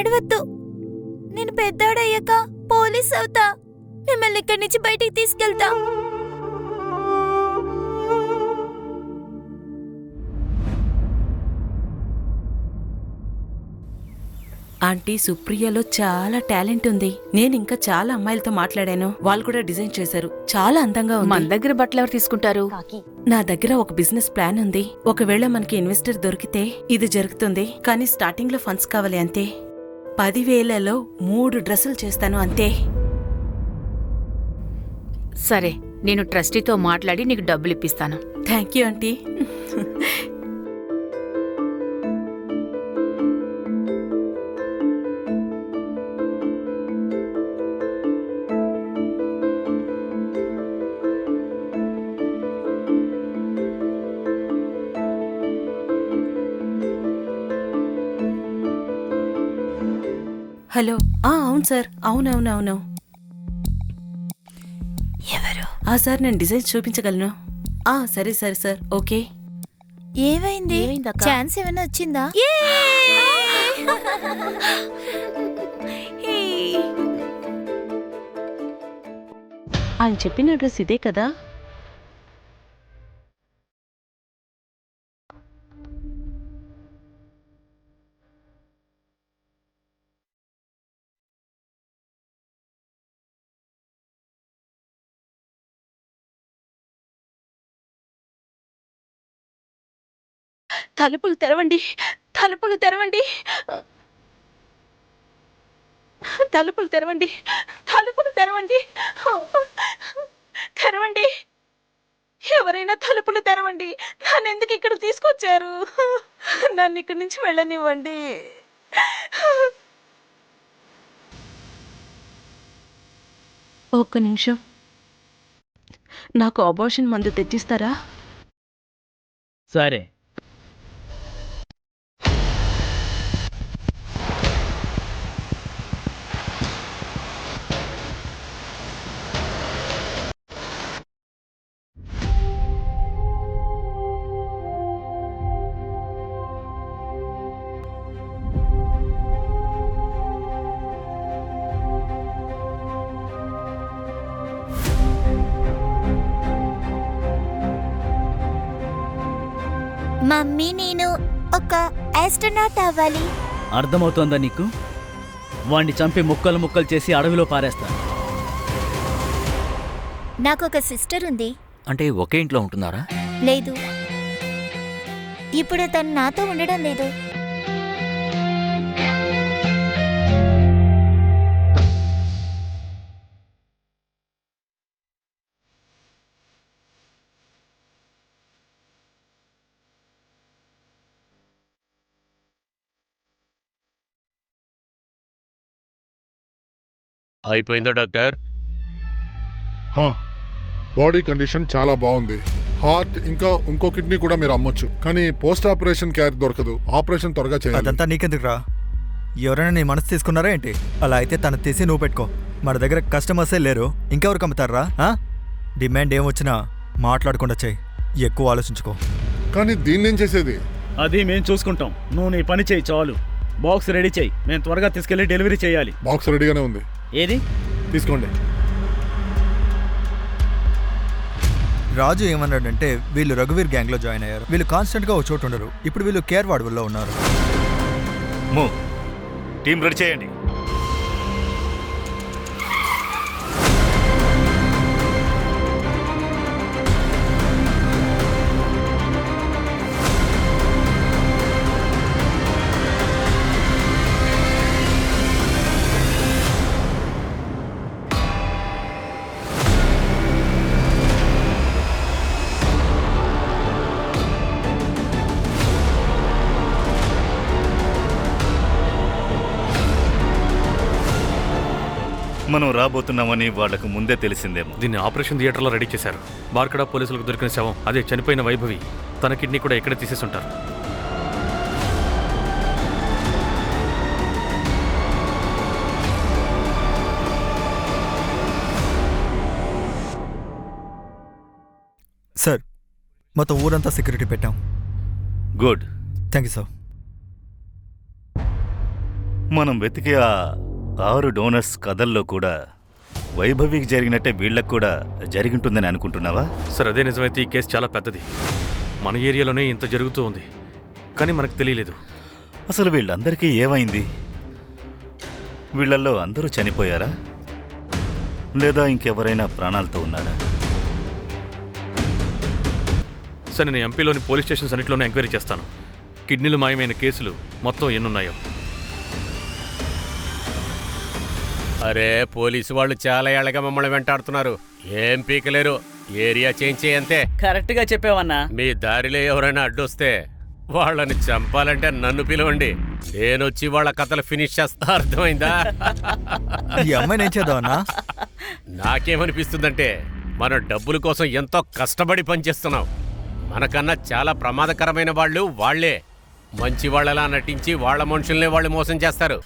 ఏడవద్దు. నేను పెద్దోడయ్యాక పోలీస్ అవుతా. మిమ్మల్ని ఇక్కడి నుంచి బయటికి తీసుకెళ్తా. ఆంటీ, సుప్రియలో చాలా టాలెంట్ ఉంది. నేను ఇంకా చాలా అమ్మాయిలతో మాట్లాడాను. వాళ్ళు కూడా డిజైన్ చేశారు. చాలా అందంగా ఉంది. మన దగ్గర బట్టలు ఎవరు తీసుకుంటారు? నా దగ్గర ఒక బిజినెస్ ప్లాన్ ఉంది. ఒకవేళ మనకి ఇన్వెస్టర్ దొరికితే ఇది జరుగుతుంది. కానీ స్టార్టింగ్ లో ఫండ్స్ కావాలి అంతే. 10,000లో 3 డ్రెస్సులు చేస్తాను అంతే. సరే, నేను ట్రస్టీతో మాట్లాడి నీకు డబ్బులు ఇప్పిస్తాను. Thank you aunty. హలో. అవును సార్. అవునవునవును. ఎవరు? సార్, నేను డిజైన్ చూపించగలను. సరే సరే సార్, ఓకే. ఏమైంది? ఛాన్స్ ఏమైనా వచ్చిందా? ఆయన చెప్పిన అడ్రస్ ఇదే కదా? తలుపులు తెరవండి, తలుపులు తెరవండి, తలుపులు తెరవండి, తలుపులు తెరవండి, తెరవండి. ఎవరైనా తలుపులు తెరవండి. నన్ను ఎందుకు ఇక్కడ తీసుకొచ్చారు? నన్ను ఇక్కడి నుంచి వెళ్ళనివ్వండి. ఒక్క నిమిషం, నాకు అబార్షన్ మందు తెచ్చిస్తారా? సరే. మమ్మీ, నేను ఒక ఆస్ట్రోనాట్ అవ్వాలి. అర్థమవుతోందా నీకు? వాణ్ణి చంపి ముక్కలు ముక్కలు చేసి అడవిలో పారేస్తా. నాకు ఒక సిస్టర్ ఉంది. అంటే ఒకే ఇంట్లో ఉంటున్నారా? లేదు, ఇప్పుడు తను నాతో ఉండడం లేదు. అయిపోయిందా డాక్టర్? బాడీ కండిషన్ చాలా బాగుంది. హార్ట్ ఇంకా ఇంకో కిడ్నీ కూడా మీరు అమ్మొచ్చు, కానీ పోస్ట్ ఆపరేషన్ కేర్ దొరకదు. ఆపరేషన్ త్వరగా చేయాలి. అదంతా నీకెందుకురా? ఎవరైనా నీ మనసు తీసుకున్నారా ఏంటి? అలా అయితే తను తీసి నువ్వు పెట్టుకో. మన దగ్గర కస్టమర్సే లేరు, ఇంకెవరికి అమ్ముతారా? డిమాండ్ ఏమొచ్చినా మాట్లాడకుండా చెయ్యి, ఎక్కువ ఆలోచించుకో. కానీ దీన్నేం చేసేది? అది మేము చూసుకుంటాం. నువ్వు నీ పని చేయి చాలు. బాక్స్ రెడీ చేయి, మేము త్వరగా తీసుకెళ్లి డెలివరీ చేయాలి. బాక్స్ రెడీగానే ఉంది. ఏది? తీసుకోండి. రాజు ఏమన్నాడంటే వీళ్ళు రఘువీర్ గ్యాంగ్లో జాయిన్ అయ్యారు. వీళ్ళు కాన్స్టెంట్గా ఒక చోటు ఉండరు. ఇప్పుడు వీళ్ళు కేర్వాడవుల్లో ఉన్నారు. టీం రెడీ చేయండి. మనం రాబోతున్నామని వాళ్లకు ముందే తెలిసిందేమో. దీన్ని ఆపరేషన్ థియేటర్లో రెడీ చేశారు. బార్కడా పోలీసులకు దొరికిన శవం అదే చనిపోయిన వైభవి. తన కిడ్నీ కూడా ఎక్కడ తీసేసుంటారు. సార్, మొత్తం ఊరంతా సెక్యూరిటీ పెట్టాం. గుడ్. Thank you sir. మనం వెతికే ఆ 6 డోనర్స్ కథల్లో కూడా వైభవికి జరిగినట్టే వీళ్ళకు కూడా జరిగింటుందని అనుకుంటున్నావా? సార్ అదే నిజమైతే ఈ కేసు చాలా పెద్దది. మన ఏరియాలోనే ఇంత జరుగుతూ ఉంది, కానీ మనకు తెలియలేదు. అసలు వీళ్ళందరికీ ఏమైంది? వీళ్ళల్లో అందరూ చనిపోయారా, లేదా ఇంకెవరైనా ప్రాణాలతో ఉన్నారా? సార్ నేను ఎంపీలోని పోలీస్ స్టేషన్స్ అన్నింటిలోనే ఎంక్వైరీ చేస్తాను. కిడ్నీలు మాయమైన కేసులు మొత్తం ఎన్నున్నాయో. అరే, పోలీసు వాళ్ళు చాలా ఏళ్ళగా మమ్మల్ని వెంటాడుతున్నారు. ఏం పీకలేరు. ఏరియా చేంజ్ చేయంతే. కరెక్ట్ గా చెప్పావన్నా. మీ దారిలో ఎవరైనా అడ్డొస్తే వాళ్ళని చంపాలంటే నన్ను పిలవండి. నేనొచ్చి వాళ్ళ కథలు ఫినిష్ చేస్తా. అర్థమైందా? ఈ అమ్మాయిని ఏం చేద్దామన్నా? నాకేమనిపిస్తుందంటే మనం డబ్బుల కోసం ఎంతో కష్టపడి పనిచేస్తున్నాం. మనకన్నా చాలా ప్రమాదకరమైన వాళ్ళు వాళ్లే. మంచి వాళ్ళలా నటించి వాళ్ళ మనుషుల్నే వాళ్ళు మోసం చేస్తారు.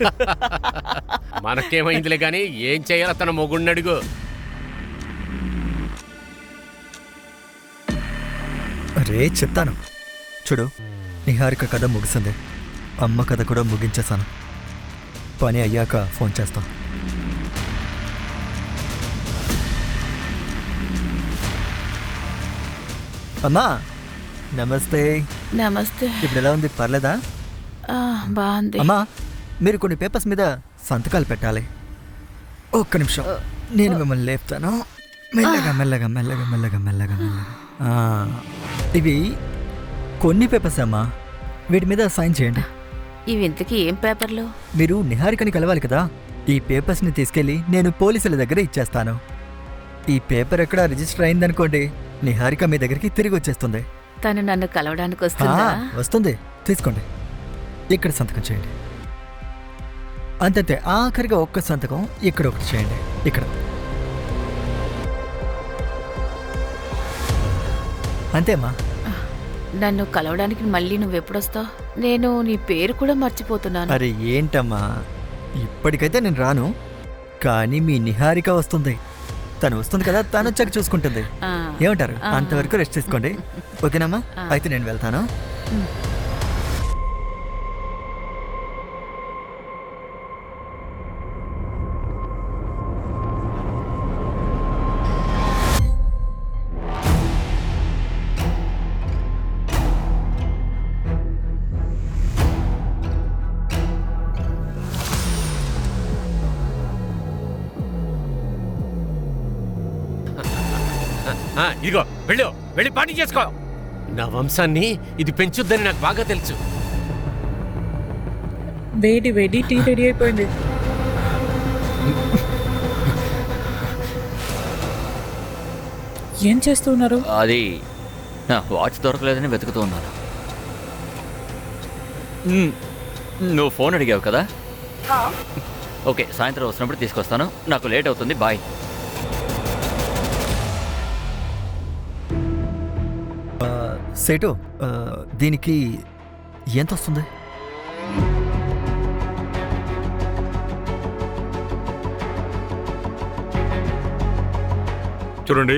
మనకేమైందిలే గాని ఏం చేయాలో తన మొగుడిని అడుగు. రే చెప్తాను చూడు, నిహారిక కథ ముగిసింది, అమ్మ కథ కూడా ముగించేశాను. పని అయ్యాక ఫోన్ చేస్తాం. అమ్మా నమస్తే. నమస్తే. ఇప్పుడు ఎలా ఉంది, పర్లేదా? బాగుంది. అమ్మా మీరు కొన్ని పేపర్స్ మీద సంతకాలు పెట్టాలి. ఒక్క నిమిషం, నేను మిమ్మల్ని లేపుతాను. మెల్లగా మెల్లగా మెల్లగా మెల్లగా మెల్లగా మెల్లగా. ఇవి కొన్ని పేపర్స్ అమ్మా, వీటి మీద సైన్ చేయండి. ఇవి ఇంతకీ ఏం పేపర్లు? మీరు నిహారికని కలవాలి కదా, ఈ పేపర్స్ని తీసుకెళ్ళి నేను పోలీసుల దగ్గర ఇచ్చేస్తాను. ఈ పేపర్ ఎక్కడ రిజిస్టర్ అయిందనుకోండి, నిహారిక మీ దగ్గరికి తిరిగి వచ్చేస్తుంది. తను నన్ను కలవడానికి వస్తుందా? వస్తుంది, తీసుకోండి. ఇక్కడ సంతకం చేయండి. అంతే, ఆఖరిగా ఒక్క సంతకం ఇక్కడ ఒకటి చేయండి. ఇక్కడ అంతేమ్మా. నన్ను కలవడానికి మళ్ళీ నువ్వెప్పుడొస్తావు? నేను నీ పేరు కూడా మర్చిపోతున్నాను. అరే ఏంటమ్మా, ఇప్పటికైతే నేను రాను, కానీ మీ నిహారిక వస్తుంది. తను వస్తుంది కదా, తను వచ్చాక చూసుకుంటుంది. ఏమంటారు? అంతవరకు రెస్ట్ తీసుకోండి, ఓకేనమ్మా? అయితే నేను వెళ్తాను. ఇదిగో వెళ్ళి పార్టీ చేసుకో. నా వంశాన్ని ఇది పెంచుద్దని నాకు బాగా తెలుసు. వేడి వేడి టీ రెడీ అయిపోయింది. ఏం చేస్తున్నారు? అది నా వాచ్ దొరకలేదని వెతుకుతూ ఉన్నాను. నువ్వు ఫోన్ అడిగావు కదా, ఓకే, సాయంత్రం వస్తున్నప్పుడు తీసుకొస్తాను. నాకు లేట్ అవుతుంది, బాయ్. సేటు, దీనికి ఎంత వస్తుంది? చూడండి,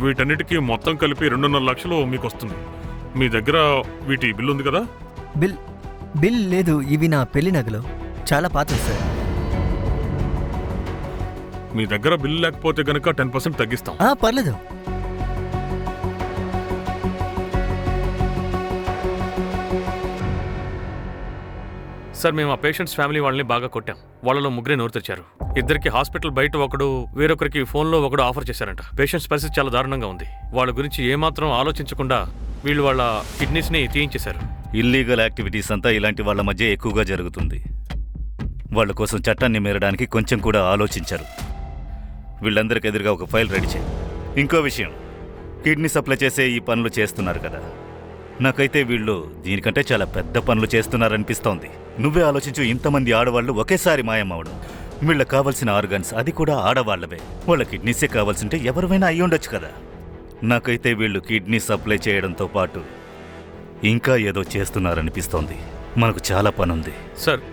వీటన్నిటికీ మొత్తం కలిపి 2.5 లక్షలు మీకు వస్తుంది. మీ దగ్గర వీటి బిల్ ఉంది కదా? బిల్ లేదు, ఇవి నా పెళ్లి నగలు, చాలా పాత సార్. మీ దగ్గర బిల్ లేకపోతే గనక 10% తగ్గిస్తాం. పర్లేదు. సార్ మేము ఆ పేషెంట్స్ ఫ్యామిలీ వాళ్ళని బాగా కొట్టాం. వాళ్ళలో 3 నోరు తెరిచారు. 2కి హాస్పిటల్ బయట ఒకడు, వేరొకరికి ఫోన్లో ఒకడు ఆఫర్ చేశారంట. పేషెంట్స్ పరిస్థితి చాలా దారుణంగా ఉంది. వాళ్ళ గురించి ఏమాత్రం ఆలోచించకుండా వీళ్ళు వాళ్ళ కిడ్నీస్ని తీయించేశారు. ఇల్లీగల్ యాక్టివిటీస్ అంతా ఇలాంటి వాళ్ళ మధ్య ఎక్కువగా జరుగుతుంది. వాళ్ళ కోసం చట్టాన్ని మీరడానికి కొంచెం కూడా ఆలోచించరు. వీళ్ళందరికీ ఎదురుగా ఒక ఫైల్ రెడీ చేయి. ఇంకో విషయం, కిడ్నీ సప్లై చేసే ఈ పనులు చేస్తున్నారు కదా, నాకైతే వీళ్ళు దీనికంటే చాలా పెద్ద పనులు చేస్తున్నారనిపిస్తోంది. నువ్వే ఆలోచించు, ఇంతమంది ఆడవాళ్ళు ఒకేసారి మాయమవడం. వీళ్ళకి కావాల్సిన ఆర్గన్స్ అది కూడా ఆడవాళ్లవే. వాళ్ళ కిడ్నీసే కావాల్సింటే ఎవరివైనా అయ్యి ఉండొచ్చు కదా. నాకైతే వీళ్ళు కిడ్నీ సప్లై చేయడంతో పాటు ఇంకా ఏదో చేస్తున్నారనిపిస్తోంది. మనకు చాలా పనుంది. సార్,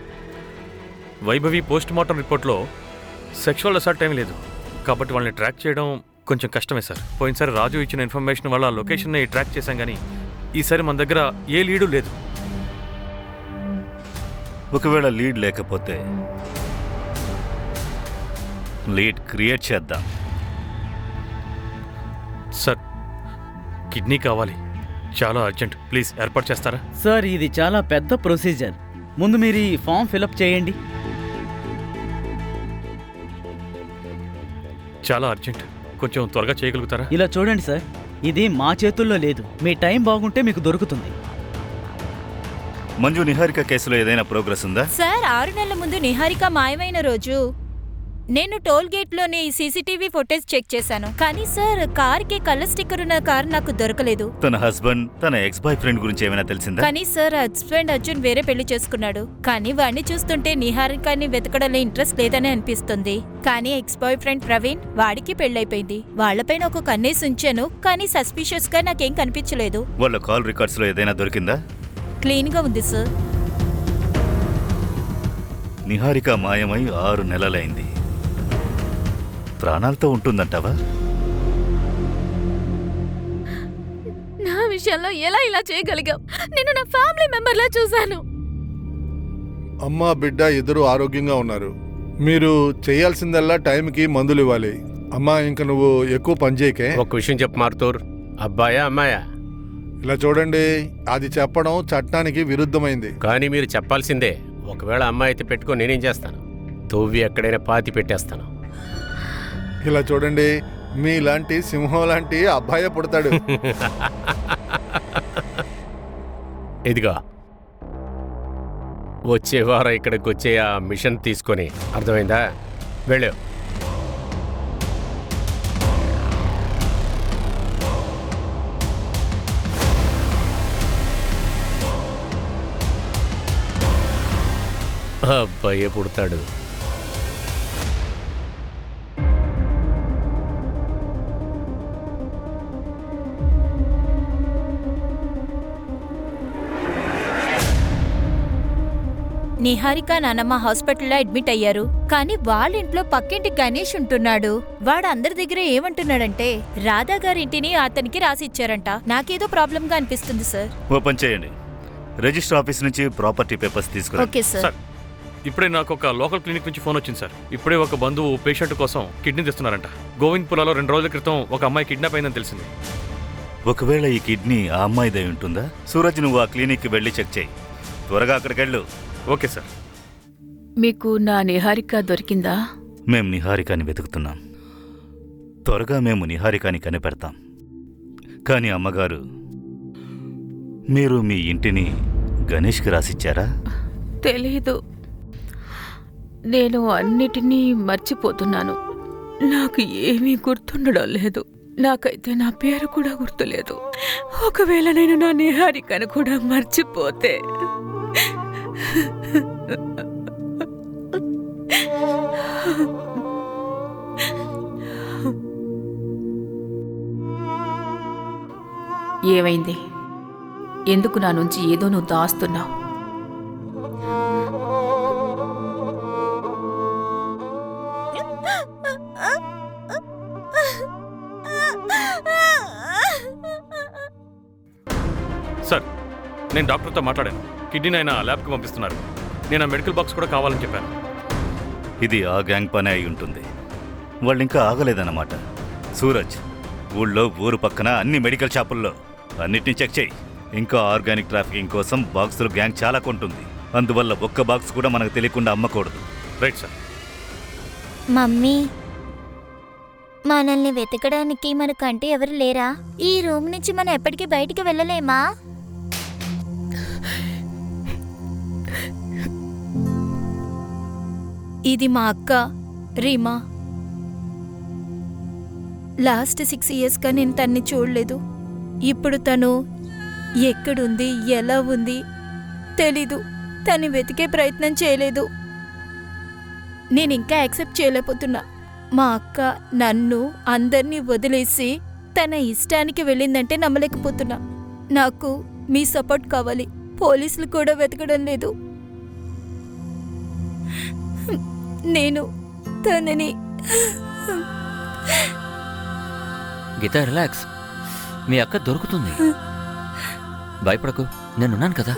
వైభవి పోస్ట్ మార్టం రిపోర్ట్లో సెక్షువల్ అసాల్ట్ ఏమీ లేదు, కాబట్టి వాళ్ళని ట్రాక్ చేయడం కొంచెం కష్టమే సార్. పోయినసారి రాజు ఇచ్చిన ఇన్ఫర్మేషన్ వల్ల లొకేషన్ని ట్రాక్ చేశాం, కానీ ఈసారి మన దగ్గర ఏ లీడు లేదు. ఒకవేళ లీడ్ లేకపోతే లీడ్ క్రియేట్ చేద్దాం. సార్ కిడ్నీ కావాలి, చాలా అర్జెంట్. ప్లీజ్ ఏర్పాటు చేస్తారా? సార్ ఇది చాలా పెద్ద ప్రొసీజర్. ముందు మీరు ఈ ఫామ్ ఫిలప్ చేయండి. చాలా అర్జెంట్, కొంచెం త్వరగా చేయగలుగుతారా? ఇలా చూడండి సార్, ఇది మా చేతుల్లో లేదు. మీ టైం బాగుంటే మీకు దొరుకుతుంది. మంజు, నిహారిక కేసులో ఏదైనా ప్రోగ్రెస్ ఉందా? సార్ 6 నెలల ముందు నిహారిక మాయమైన రోజు నేను టోల్ గేట్లోని సీసీటీవీ ఫుటేజ్ చెక్ చేశాను. కానీ సార్ కార్కి కలర్ స్టిక్కర్ ఉన్న కార్ నాకు దొరకలేదు. తన హస్బెండ్, తన ఎక్స్ బాయ్ ఫ్రెండ్ గురించి ఏమైనా తెలిసిందా? కానీ సార్ హస్బెండ్ అర్జున్ వేరే పెళ్లి చేసుకున్నాడు. కానీ వాడిని చూస్తుంటే నిహారికని వెతకడంలో ఇంట్రెస్ట్ లేదని అనిపిస్తుంది. కానీ ఎక్స్ బాయ్ ఫ్రెండ్ ప్రవీణ్, వాడికి పెళ్లైపోయింది. వాళ్లపైన ఒక కన్నేసి ఉంచాను, కానీ సస్పిషియస్ గా నాకేం కనిపించలేదు. వాళ్ళ కాల్ రికార్డ్స్ లో ఏదైనా దొరికిందా? క్లీన్ గా ఉంది సార్. నిహారిక మాయమై 6 నెలలైంది. ప్రాణాలతో ఉంటుందంటావా? నా విషయంలో ఎలా ఇలా చేయగలిగాం? నేను నా ఫ్యామిలీ మెంబర్లా చూశాను. అమ్మ బిడ్డ ఇద్దరు ఆరోగ్యంగా ఉన్నారు. మీరు చేయాల్సిందల్లా టైంకి మందులు ఇవ్వాలి. అమ్మా, ఇంక నువ్వు ఎక్కువ పని చేయకే. ఒక విషయం చెప్పు మారుతూర్, అబ్బాయా అమ్మాయా? ఇలా చూడండి, అది చెప్పడం చట్టానికి విరుద్ధమైంది. కానీ మీరు చెప్పాల్సిందే. ఒకవేళ అమ్మాయి అయితే పెట్టుకొని నేనేం చేస్తాను? తవ్వి ఎక్కడైనా పాతి పెట్టేస్తాను. ఇలా చూడండి, మీలాంటి సింహం లాంటి అబ్బాయి పుడతాడు. ఇదిగా వచ్చే వారం ఇక్కడికి వచ్చే ఆ మిషన్ తీసుకొని, అర్థమైందా? వెళ్ళు. అబ్బాయే పుడతాడు. నిహారిక నానమ్మ హాస్పిటల్లో అడ్మిట్ అయ్యారు. కానీ వాళ్ళ ఇంట్లో పక్కింటి గణేష్ ఉంటున్నాడు. వాడు అందరి దగ్గర ఏమంటున్నాడంటే రాధా గారింటిని అతనికి రాసిచ్చారంట. నాకేదో ప్రాబ్లం గా అనిపిస్తుంది సార్. ఓపెన్ చేయండి. రిజిస్టర్ ఆఫీస్ నుంచి ప్రాపర్టీ పేపర్స్ తీసుకురా. Okay sir. ఇప్పుడే నాకు ఒక లోకల్ క్లినిక్ నుంచి ఫోన్ వచ్చింది సార్. ఇప్పుడే ఒక బంధువు పేషెంట్ కోసం కిడ్నీ తెస్తున్నారంట. గోవింద్పురాలో 2 రోజుల క్రితం ఒక అమ్మాయి కిడ్నాప్ అయిందని తెలిసింది. ఒకవేళ ఈ కిడ్నీ ఆ అమ్మాయిదై ఉంటుందా? సూరజ్, నువ్వు ఆ క్లినిక్కి వెళ్ళి చెక్ చేయి. త్వరగా అక్కడికి వెళ్ళు. Okay sir. మీకు నా నిహారిక దొరికిందా? మేం నిహారికాని వెతుకుతున్నాం. త్వరగా మేము నిహారికాని కనిపెడతాం. కానీ అమ్మగారు, మీరు మీ ఇంటిని గణేష్కి రాసిచ్చారా? తెలీదు. నేను అన్నిటినీ మర్చిపోతున్నాను. నాకు ఏమీ గుర్తుండడం లేదు. నాకైతే నా పేరు కూడా గుర్తులేదు. ఒకవేళ నేను నా నిహారికను కూడా మర్చిపోతే ఏమైంది? ఎందుకు నా నుంచి ఏదో నువ్వు దాస్తున్నావు? సార్, నేను డాక్టర్తో మాట్లాడాను. కిడ్నీని ఆయన ల్యాబ్కి పంపిస్తున్నారు. నేను ఆ మెడికల్ బాక్స్ కూడా కావాలని చెప్పాను. ఇది ఆ గ్యాంగ్ పని అయి ఉంటుంది. వాళ్ళు ఇంకా ఆగలేదన్నమాట. సూరజ్, ఊరు పక్కన అన్ని మెడికల్ షాపుల్లో అన్నిటినీ చెక్ చేయి. ఇంకా ఆర్గానిక్ ట్రాఫికింగ్ కోసం బాక్సులు గ్యాంగ్ చాలా కొంటుంది. అందువల్ల ఒక్క బాక్స్ కూడా మనకు తెలియకుండా అమ్మకూడదు. Right sir. మమ్మీ, మనల్ని వెతకడానికి మనకంటే ఎవరు లేరా? ఈ రూమ్ నుంచి మనం ఎప్పటికీ బయటికి వెళ్ళలేమా? ఇది మా అక్క రీమా. లాస్ట్ 6 ఇయర్స్గా నేను తన్ని చూడలేదు. ఇప్పుడు తను ఎక్కడుంది, ఎలా ఉంది తెలీదు. తను వెతికే ప్రయత్నం చేయలేదు. నేను ఇంకా యాక్సెప్ట్ చేయలేకపోతున్నా. మా అక్క నన్ను అందర్నీ వదిలేసి తన ఇష్టానికి వెళ్ళిందంటే నమ్మలేకపోతున్నా. నాకు మీ సపోర్ట్ కావాలి. పోలీసులు కూడా వెతకడం లేదు. నేను తనని... గీత, రిలాక్స్. మీ అక్క దొరుకుతుంది. భయపడకు, నేనున్నాను కదా.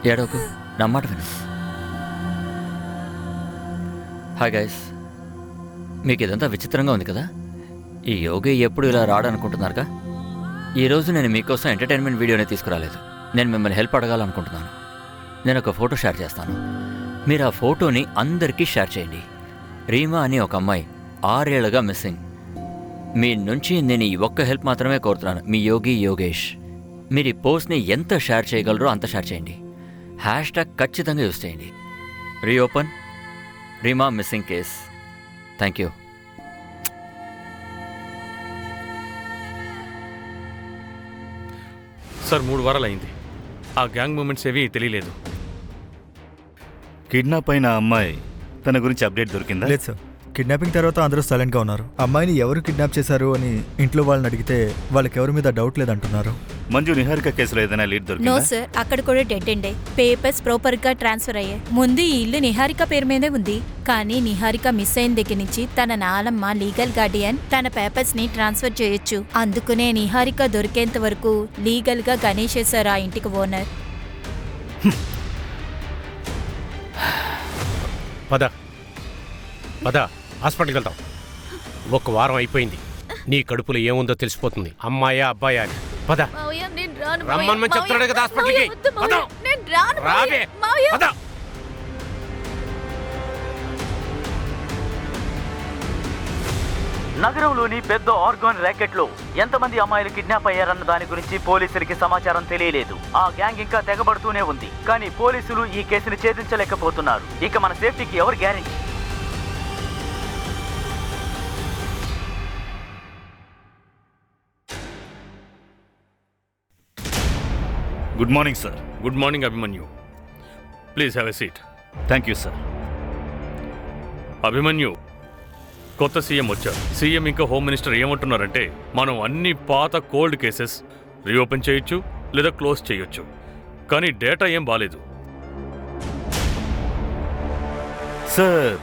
ఏడవకు, నా మాట విను. హాయ్ గైస్, మీకు ఇదంతా విచిత్రంగా ఉంది కదా? ఈ యోగి ఎప్పుడు ఇలా రాడనుకుంటున్నారుగా? ఈరోజు నేను మీకోసం ఎంటర్టైన్మెంట్ వీడియోని తీసుకురాలేదు. నేను మిమ్మల్ని హెల్ప్ అడగాలనుకుంటున్నాను. నేను ఒక ఫోటో షేర్ చేస్తాను. మీరు ఆ ఫోటోని అందరికీ షేర్ చేయండి. రీమా అని ఒక అమ్మాయి 6 ఏళ్లుగా మిస్సింగ్. మీ నుంచి నేను ఈ ఒక్క హెల్ప్ మాత్రమే కోరుతున్నాను. మీ యోగి యోగేష్. మీరు ఈ పోస్ట్ని ఎంత షేర్ చేయగలరో అంత షేర్ చేయండి. హ్యాష్ట్యాగ్ ఖచ్చితంగా యూస్ చేయండి. Reopen Reema missing case. Thank you. Sir 3 వారాలు అయింది. ఆ గ్యాంగ్ మూమెంట్స్ ఏవి తెలియలేదు. కిడ్నాప్ అయిన అమ్మాయి తన గురించి అప్డేట్ దొరికిందా? లేదు సార్, కిడ్నాపింగ్ తర్వాత అందరూ సైలెంట్గా ఉన్నారు. అమ్మాయిని ఎవరు కిడ్నాప్ చేశారు అని ఇంట్లో వాళ్ళని అడిగితే వాళ్ళకి ఎవరి మీద డౌట్ లేదంటున్నారు. మంజు నిహారిక కేసులో ఏదైనా లీడ్ నో దొరికిందా? సార్, అక్కడ కూడా డెడ్ ఎండే. పేపర్స్ ప్రాపర్ గా ట్రాన్స్ఫర్ అయ్యాయి. ముందు ఈ ఇల్లు నిహారిక పేరు మీదే ఉంది, కానీ నిహారిక మిస్ అయిన దగ్గర నుంచి తన నాలమ్మ లీగల్ గార్డియన్ తన పేపర్స్ ని ట్రాన్స్ఫర్ చేయొచ్చు. అందుకునే నిహారిక దొరికేంత వరకు లీగల్ గా గణేష్ సార్ ఆ ఇంటికి ఓనర్. పద పద, హాస్పిటల్కి వెళ్తాం. 1 వారం అయిపోయింది. నీ కడుపులో ఏముందో తెలిసిపోతుంది. అమ్మాయా అబ్బాయా అని. పద, రమ్మని చెప్తున్నాడు కదా హాస్పిటల్కి. పద, రావే, పద. నగరంలోని పెద్ద ఆర్గాన్ ర్యాకెట్లో ఎంతమంది అమ్మాయిలు కిడ్నాప్ అయ్యారన్న దాని గురించి పోలీసులకి సమాచారం తెలియలేదు. ఆ గ్యాంగ్ ఇంకా తెగబడుతూనే ఉంది, కానీ పోలీసులు ఈ కేసుని ఛేదించలేకపోతున్నారు. ఇక మన సేఫ్టీకి ఎవరు guarantee? Good morning sir. Good morning Abhimanyu. Please have a seat. Thank you sir. Abhimanyu, కొత్త సీఎం వచ్చారు. సీఎం ఇంకా హోమ్ మినిస్టర్ ఏమంటున్నారంటే మనం అన్ని పాత కోల్డ్ కేసెస్ రీఓపెన్ చేయొచ్చు లేదా క్లోజ్ చేయొచ్చు, కానీ డేటా ఏం బాలేదు. సార్,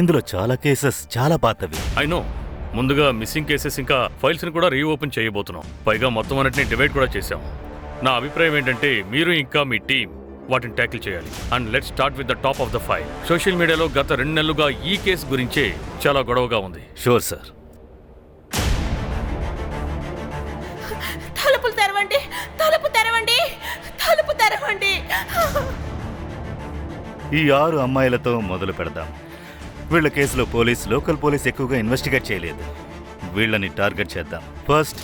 ఇందులో చాలా కేసెస్ చాలా పాతవి. I know. ముందుగా మిస్సింగ్ కేసెస్ ఇంకా ఫైల్స్ని కూడా రీఓపెన్ చేయబోతున్నాం. పైగా మొత్తం అన్నిటిని డివైడ్ కూడా చేశాం. నా అభిప్రాయం ఏంటంటే మీరు ఇంకా మీ టీం వాటిని ట్యాకిల్ చేయాలి. And let's start with the top of the file. Social మీడియాలో గత 2 నెలలుగా ఈ కేసు గురించే చాలా గొడవగా ఉంది. Sure sir. తలుపులు తెరవండి, తలుపు తెరవండి, తలుపు తెరవండి. ఈ 6 అమ్మాయిలతో మొదలు పెడదాం. వీళ్ళ కేసులో లోకల్ పోలీస్ ఎక్కువగా ఇన్వెస్టిగేట్ చేయలేదు. వీళ్ళని టార్గెట్ చేద్దాం. ఫస్ట్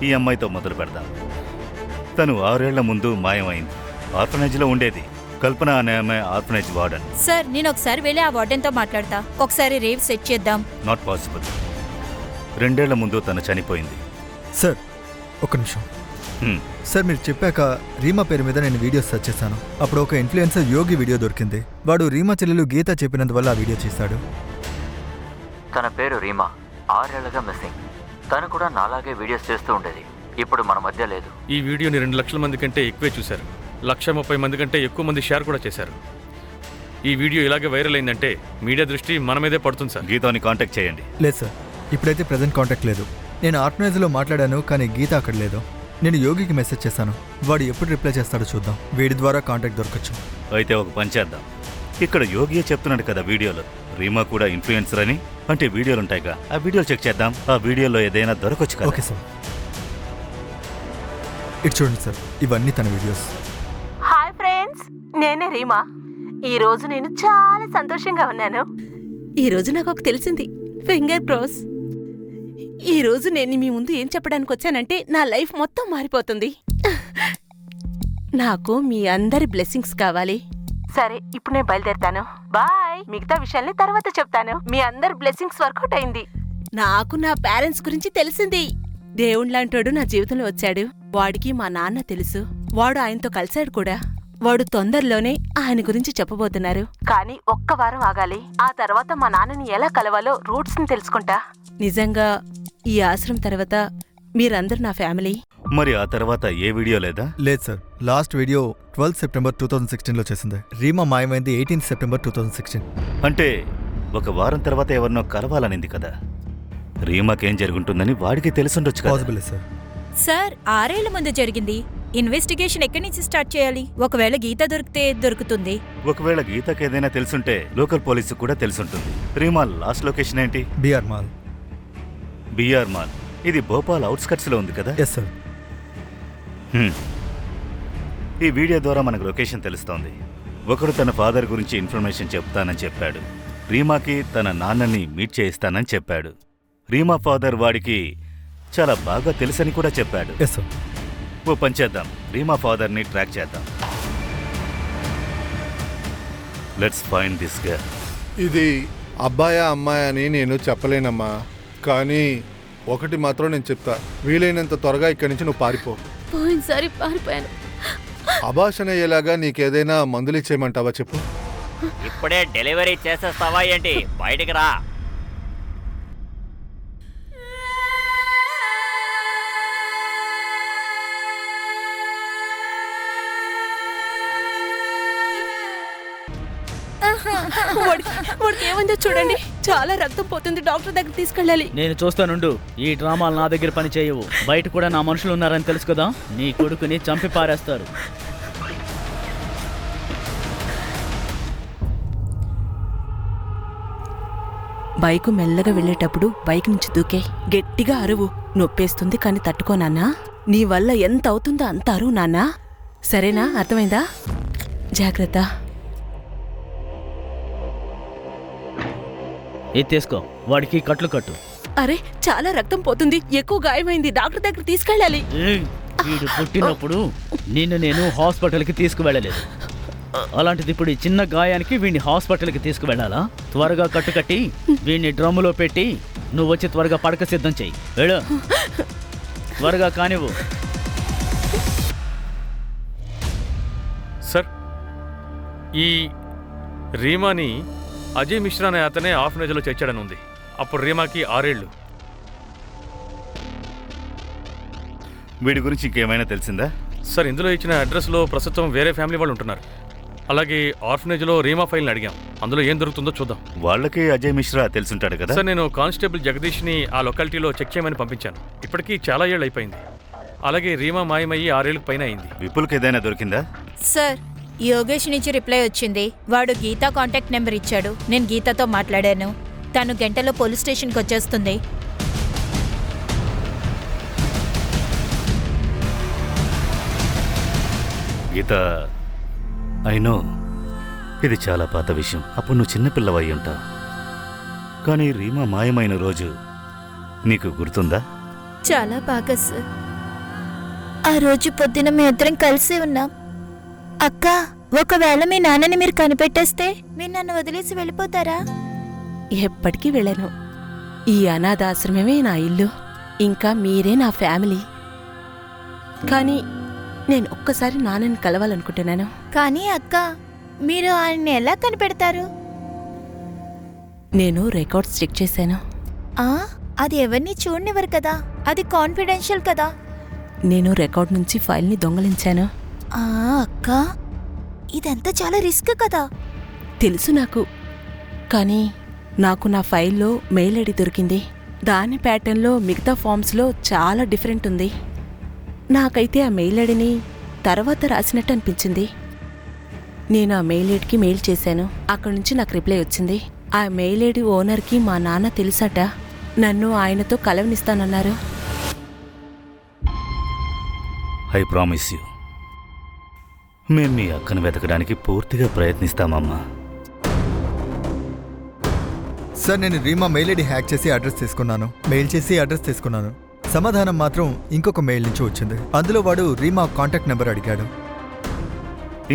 ఈ అమ్మాయితో మొదలు పెడదాం. తను 6 ఏళ్ల ముందు మాయమైంది. ఆర్ఫనేజ్లో ఉండేది. కల్పన అనే అమ్మాయి ఆర్ఫనేజ్ వార్డెన్. సార్, నేను ఒకసారి వెళ్ళి ఆ వార్డెన్తో మాట్లాడతా. ఒకసారి రేవ్ సెట్ చేద్దాం. Not possible. 2 ఏళ్ల ముందు తను చనిపోయింది. సార్, ఒక్క నిమిషం. సార్, మీరు చెప్పాక రీమా పేరు మీద నేను వీడియోస్ సెర్చ్ చేశాను. అప్పుడు ఒక ఇన్ఫ్లుయెన్సర్ యోగి వీడియో దొరికింది. వాడు రీమా చెల్లెలు గీత చెప్పినందువల్ల ఆ వీడియో చేశాడు. తన పేరు రీమా, 6 ఏళ్లుగా మిస్సింగ్. తను కూడా నాలాగే వీడియోస్ చేస్తూ ఉండేది. ఇప్పుడు మన మధ్య లేదు. ఈ వీడియోని 2 లక్షల మంది కంటే ఎక్కువే చూశారు. 130 మంది కంటే ఎక్కువ మంది షేర్ కూడా చేశారు. ఈ వీడియో ఇలాగే వైరల్ అయిందంటే మీడియా దృష్టి మన మీదే పడుతుంది సార్. గీతాని కాంటాక్ట్ చేయండి. లేదు సార్, ఇప్పుడైతే ప్రజెంట్ కాంటాక్ట్ లేదు. నేను ఆర్ఫనేజ్లో మాట్లాడాను, కానీ గీత అక్కడ లేదు. నేను యోగికి మెసేజ్ చేశాను. వాడు ఎప్పుడు రిప్లై చేస్తాడో చూద్దాం. వీడి ద్వారా కాంటాక్ట్ దొరకచ్చు. అయితే ఒక పని చేద్దాం. ఇక్కడ యోగియే చెప్తున్నాడు కదా వీడియోలో, రీమా కూడా ఇన్ఫ్లుయెన్సర్ అని. అంటే వీడియోలు ఉంటాయిగా, ఆ వీడియోలు చెక్ చేద్దాం. ఆ వీడియోలో ఏదైనా దొరకచ్చు కదా. Okay sir. ఇటు చూడండి సార్, ఇవన్నీ తన వీడియోస్. హాయ్ ఫ్రెండ్స్, నేనే రీమా. ఈ రోజు నేను చాలా సంతోషంగా ఉన్నాను. ఈ రోజు నాకు ఒక తెలిసింది. Finger cross. ఈ రోజు నేను మీ ముందు ఏం చెప్పడానికి వచ్చానంటే నా లైఫ్ మొత్తం మారిపోతుంది. నాకు మీ అందరి బ్లెస్సింగ్స్ కావాలి. సరే, ఇప్పుడు నేను బయలుదేరుతాను. బాయ్. మిగతా విషయాల్ని తర్వాత చెప్తాను. మీ అందరి బ్లెస్సింగ్స్ వర్కౌట్ అయింది. నాకు నా పేరెంట్స్ గురించి తెలిసింది. దేవుళ్లాంటోడు నా జీవితంలో వచ్చాడు. వాడికి మా నాన్న తెలుసు. వాడు ఆయనతో కలిశాడు కూడా. వాడు తొందరలోనే ఆయన గురించి చెప్పబోతున్నారు. కానీ 1 వారం ఆగాలి. ఆ తర్వాత మా నాన్నని ఎలా కలవాలో రూట్స్ ని తెలుసుకుంటా. నిజంగా ఈ ఆశ్రమం తర్వాత మీరందరూ నా ఫ్యామిలీ. మరి ఆ తర్వాత ఏ వీడియో లేదా? లేదు సార్, లాస్ట్ వీడియో 12 సెప్టెంబర్ 2016లో చేసింది. రీమా మాయమైంది 18 సెప్టెంబర్ 2016. అంటే 1 వారం తర్వాత ఎవరినో కలవాలనింది కదా. రీమాకేం జరుగుంటుందని వాడికి తెలుసుండొచ్చు కదా. Possible sir. సార్, 6 ఏళ్ల ముందు జరిగింది. ఇన్వెస్టిగేషన్ ఎక్కడి నుంచి స్టార్ట్ చేయాలి? ఒకవేళ గీత దొరికితే దొరుకుతుంది. ఒకవేళ గీతకు ఏదైనా తెలుసుంటే లోకల్ పోలీసు కూడా తెలుసుంటుంది. రీమా లాస్ట్ లొకేషన్ ఏంటి? BR mall. బిఆర్ మాల్ ఇది భోపాల్ అవుట్స్కట్స్ లో ఉంది కదా? Yes sir. ఈ వీడియో ద్వారా మనకు లొకేషన్ తెలుస్తోంది. ఒకడు తన ఫాదర్ గురించి ఇన్ఫర్మేషన్ చెప్తానని చెప్పాడు. రీమాకి తన నాన్నని మీట్ చేయిస్తానని చెప్పాడు. రీమా ఫాదర్ వాడికి చాలా బాగా తెలుసని కూడా చెప్పాడు. Yes sir. ఓ పని చేద్దాం, రీమా ఫాదర్ని ట్రాక్ చేద్దాం. Let's find this girl. ఇది అబ్బాయా అమ్మాయి అని నేను చెప్పలేనమ్మా, కానీ ఒకటి మాత్రం నేను చెప్తా, వీలైనంత త్వరగా ఇక్కడి నుంచి నువ్వు పారిపో. పోయినసారి పారిపోయాను. అభాషణ అయ్యేలాగా నీకేదైనా మందులు ఇచ్చేయమంటావా చెప్పు. ఇప్పుడే డెలివరీ చేసేస్తావా ఏంటి? బయటికి రా. వాడికి ఏమైందో చూడండి, చాలా రక్తం పోతుంది, డాక్టర్ దగ్గర తీసుకెళ్ళాలి. నేను చూస్తానుండు. ఈ డ్రామాలు నా దగ్గర పని చేయవు. బయట కూడా నా మనుషులు ఉన్నారని తెలుసు కదా, నీ కొడుకుని చంపి పారేస్తారు. బైకు మెల్లగా వెళ్ళేటప్పుడు బైక్ నుంచి దూకే, గట్టిగా అరువు. నొప్పేస్తుంది కానీ తట్టుకోనాన్నా. నీ వల్ల ఎంత అవుతుందో అంత అరువు నాన్నా. సరేనా? అర్థమైందా? జాగ్రత్త. ఇది తీసుకో, వాడికి కట్లు కట్టు. అరే చాలా రక్తం పోతుంది, ఎక్కువ గాయమైంది, డాక్టర్ దగ్గర తీసుకెళ్ళాలి. వీడు పుట్టినప్పుడు నిన్ను నేను హాస్పిటల్కి తీసుకువెళ్ళలేదు, అలాంటిది ఇప్పుడు ఈ చిన్న గాయానికి వీడిని హాస్పిటల్కి తీసుకువెళ్ళాలా? త్వరగా కట్టుకట్టి వీడిని డ్రమ్ములో పెట్టి నువ్వు వచ్చి త్వరగా పడక సిద్ధం చెయ్యి. వెళ్ళు, త్వరగా కానివ్వు. సార్, ఈ రీమాని అజయ్ మిశ్రా అనే అతనే ఆర్ఫనేజ్లో చేర్చాడని ఉంది. అప్పుడు రీమాకి 6 ఏళ్ళు. వీడి గురించి ఇంకేమైనా తెలిసిందా? సార్, ఇందులో ఇచ్చిన అడ్రస్లో ప్రస్తుతం వేరే ఫ్యామిలీ వాళ్ళు ఉంటున్నారు. అలాగే ఆర్ఫనేజ్లో రీమా ఫైల్ని అడిగాం, అందులో ఏం దొరుకుతుందో చూద్దాం. వాళ్ళకి అజయ్ మిశ్రా తెలుసుంటాడు కదా? సార్, నేను కానిస్టేబుల్ జగదీష్ని ఆ లొకాలిటీలో చెక్ చేయమని పంపించాను. ఇప్పటికీ చాలా ఏళ్ళు అయిపోయింది. అలాగే రీమా మాయమయ్యి 6 ఏళ్ళకి పైన అయింది. విపుల్కి ఏదైనా దొరికిందా? సార్, యోగేష్ నుంచి రిప్లై వచ్చింది. వాడు గీతా కాంటాక్ట్ నెంబర్ ఇచ్చాడు. నేను గీతాతో మాట్లాడాను. తను గంటలో పోలీస్ స్టేషన్కి వచ్చేస్తుంది. గీత, అయినో ఇది చాలా పాత విషయం. అప్పుడు నువ్వు చిన్నపిల్లవై ఉంటావు. కానీ రీమా మాయమైన రోజు నీకు గుర్తుందా? చాలా బాగా సార్. ఆ రోజు పొద్దున మీ ఇద్దరం కలిసి ఉన్నాం. అక్క, ఒకవేళ మీ నాన్నని మీరు కనిపెట్టేస్తే మీరు నన్ను వదిలేసి వెళ్ళిపోతారా? ఎప్పటికీ వెళ్ళను. ఈ అనాథాశ్రమమే నా ఇల్లు, ఇంకా మీరే నా ఫ్యామిలీ. కానీ నేను ఒక్కసారి నాన్నని కలవాలనుకుంటున్నాను. కానీ అక్క, మీరు ఆయన్ని ఎలా కనిపెడతారు? నేను రికార్డ్స్ చెక్ చేశాను. అది ఎవరిని చూడనివ్వరు కదా, అది కాన్ఫిడెన్షియల్ కదా. నేను రికార్డ్ నుంచి ఫైల్ని దొంగలించాను. అక్క, ఇదంతా చాలా రిస్క్ కదా. తెలుసు నాకు, కానీ నాకు నా ఫైల్లో మెయిల్ ఐడి దొరికింది. దాని ప్యాటర్న్లో మిగతా ఫామ్స్లో చాలా డిఫరెంట్ ఉంది. నాకైతే ఆ మెయిల్ ఐడిని తర్వాత రాసినట్టు అనిపించింది. నేను ఆ మెయిల్ ఐడికి మెయిల్ చేశాను. అక్కడి నుంచి నాకు రిప్లై వచ్చింది. ఆ మెయిల్ ఐడి ఓనర్కి మా నాన్న తెలుసట. నన్ను ఆయనతో కలవనిస్తానన్నారు. ఐ ప్రామిస్ యూ, మేము మీ అక్కను వెతకడానికి పూర్తిగా ప్రయత్నిస్తామమ్మా. సార్, నేను రీమా మెయిల్ ఐడి హ్యాక్ చేసి అడ్రస్ తీసుకున్నాను. మెయిల్ చేసి అడ్రస్ తీసుకున్నాను. సమాధానం మాత్రం ఇంకొక మెయిల్ నుంచి వచ్చింది. అందులో వాడు రీమా కాంటాక్ట్ నెంబర్ అడిగాడు.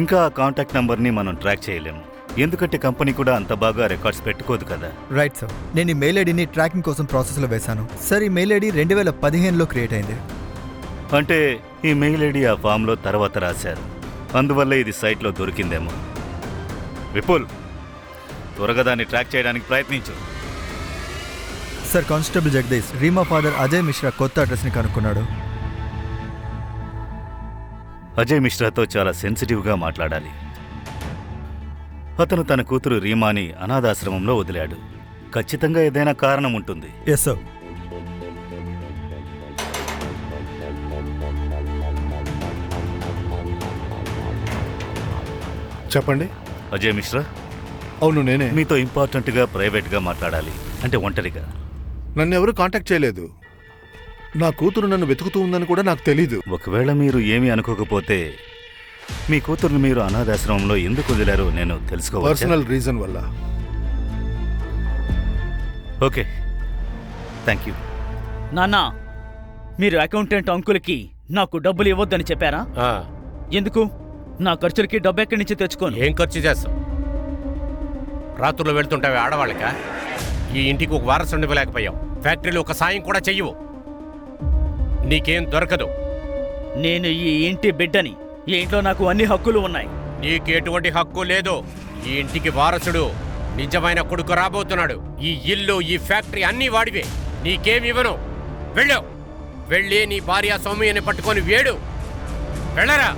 ఇంకా ఆ కాంటాక్ట్ నెంబర్ని మనం ట్రాక్ చేయలేము, ఎందుకంటే కంపెనీ కూడా అంత బాగా రికార్డ్స్ పెట్టుకోదు కదా. Right sir. నేను ఈ మెయిల్ ఐడిని ట్రాకింగ్ కోసం ప్రాసెస్లో వేశాను. సార్, ఈ మెయిల్ ఐడి 2015లో క్రియేట్ అయింది. అంటే ఈ మెయిల్ ఐడి ఆ ఫామ్లో తర్వాత రాశారు, అందువల్ల ఇది సైట్లో దొరికిందేమో. విపుల్, త్వరగా దాన్ని ట్రాక్ చేయడానికి ప్రయత్నించు. Sir, constable Jagdish Reema father Ajay Mishra కొత్త అడ్రస్ని కనుక్కున్నాడు. అజయ్ మిశ్రాతో చాలా సెన్సిటివ్గా మాట్లాడాలి. అతను తన కూతురు రీమాని అనాథాశ్రమంలో వదిలాడు. ఖచ్చితంగా ఏదైనా కారణం ఉంటుంది. Yes sir. చెప్పండి. అజయ్ మిశ్రా? అవును, నేనే. మీతో ఇంపార్టెంట్గా ప్రైవేట్గా మాట్లాడాలి, అంటే ఒంటరిగా. నన్ను ఎవరు కాంటాక్ట్ చేయలేదు. నా కూతురు నన్ను వెతుకుతూ ఉందని కూడా నాకు తెలీదు. ఒకవేళ మీరు ఏమీ అనుకోకపోతే మీ కూతురుని మీరు అనాథాశ్రమంలో ఎందుకు వదిలారో నేను తెలుసుకోవచ్చు. పర్సనల్ రీజన్ వల్ల. Okay, thank you. నాన్న, మీరు అకౌంటెంట్ అంకుల్కి నాకు డబ్బులు ఇవ్వద్దని చెప్పారా? ఎందుకు? నా ఖర్చులకి డబ్బు ఎక్కడి నుంచి తెచ్చుకోను. ఏం ఖర్చు చేస్తాం? రాత్రుల్లో వెళ్తుంటావి ఆడవాళ్ళకా? ఈ ఇంటికి ఒక వారసుని ఇవ్వలేకపోయావు. ఫ్యాక్టరీలో ఒక సాయం కూడా చెయ్యవు. నీకేం దొరకదు. నేను ఈ ఇంటి బిడ్డని. ఈ ఇంట్లో నాకు అన్ని హక్కులు ఉన్నాయి. నీకు ఎటువంటి హక్కు లేదు. ఈ ఇంటికి వారసుడు, నిజమైన కొడుకు రాబోతున్నాడు. ఈ ఇల్లు, ఈ ఫ్యాక్టరీ అన్నీ వాడివే. నీకేమివ్వను. వెళ్ళు. వెళ్ళి నీ భార్య సౌమ్యని పట్టుకొని వేడు. వెళ్ళరా.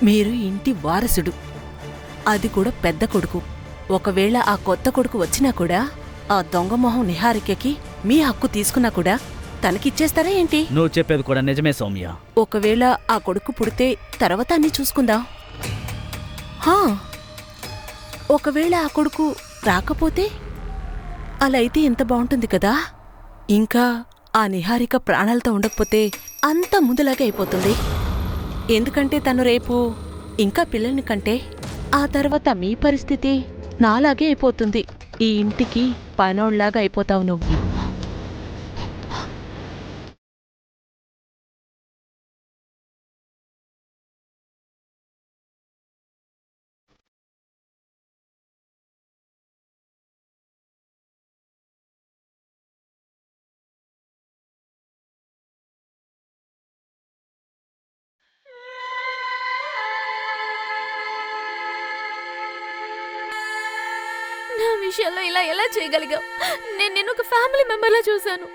మీరు ఇంటి వారసుడు, అది కూడా పెద్ద కొడుకు. ఒకవేళ ఆ కొత్త కొడుకు వచ్చినా కూడా ఆ దొంగ మొహం నిహారికకి మీ హక్కు తీసుకున్నా కూడా తనకిచ్చేస్తారా ఏంటి? నువ్వు చెప్పేది కూడా నిజమే సౌమ్య. ఒకవేళ ఆ కొడుకు పుడితే తర్వాత అన్నీ చూసుకుందాం. ఒకవేళ ఆ కొడుకు రాకపోతే అలా అయితే ఎంత బాగుంటుంది కదా. ఇంకా ఆ నిహారిక ప్రాణాలతో ఉండకపోతే అంతా ముందులాగే అయిపోతుంది. ఎందుకంటే తను రేపు ఇంకా పిల్లల్ని కంటే ఆ తర్వాత మీ పరిస్థితి నాలాగే అయిపోతుంది. ఈ ఇంటికి పనోళ్లాగా అయిపోతావు నువ్వు. నా విషయంలో ఇలా ఎలా చేయగలిగావు? నేను నిన్ను ఒక ఫ్యామిలీ మెంబర్లా చూశాను.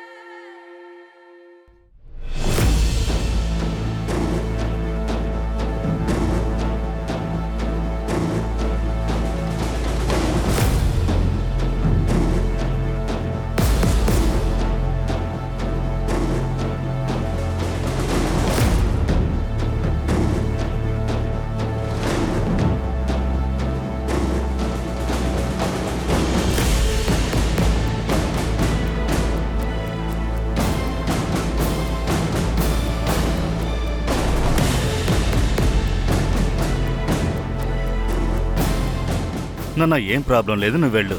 నాన్న, ఏం ప్రాబ్లం లేదు, నువ్వు వెళ్ళు.